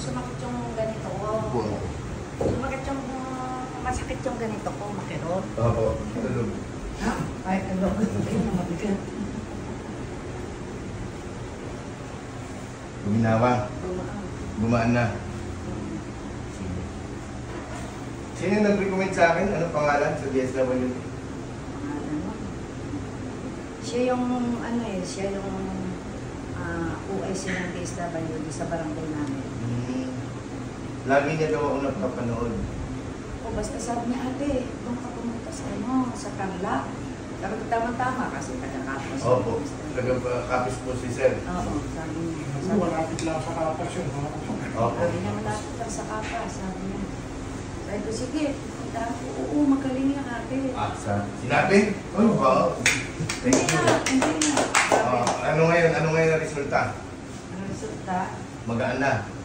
sumakit yung ganito ko. Sumakit yung, masakit yung ganito ko, makirot. Opo, tulog. Ha? Ay, tulog. Mabigat. Guminawa. Gumaan na. Sino nag-recommend sa akin? Ano pangalan sa DSWD? Siya yung, ano eh, siya yung OIC ng DSWD sa barangay namin. Lagi niya daw ako nagpapanood. O basta sabi niya, ate, kung ka pumunta sa ano, sa Carla. Sabi ko, tama-tama kasi taga-kapos. Opo, taga-kapos po si Sir. Oo, sabi niya. Malapit lang sa kapas yun. Opo. Sabi niya, malapit lang sa kapas, sabi niya. Sabi ko, sige, punta ako. Oo, magaling yan ate. Sinabi? Oh, wow. Thank Hindi you. na, hindi na. Sabi, Ano ngayon ang resulta? ano resulta? Magaan na.